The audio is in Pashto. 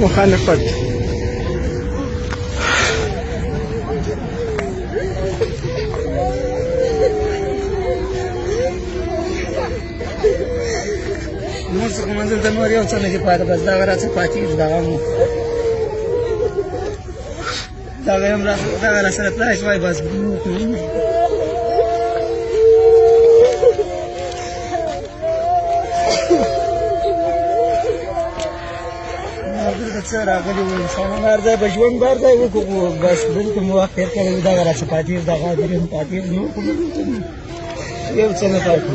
مخالفت نور څخه منزل د نور یو څه نه دي پاتې بس دغه راڅه پاتې دغه مو دغه هم دغه راسره تلای شوای بس دلته څه راغلي وو انسانان هر ځای به ژوند به هر ځای وکړو بس دلته مو وخت تېر کړی وو دغه راڅه پاتې دغه درې هم پاتې نور خو یو څه نه پاتې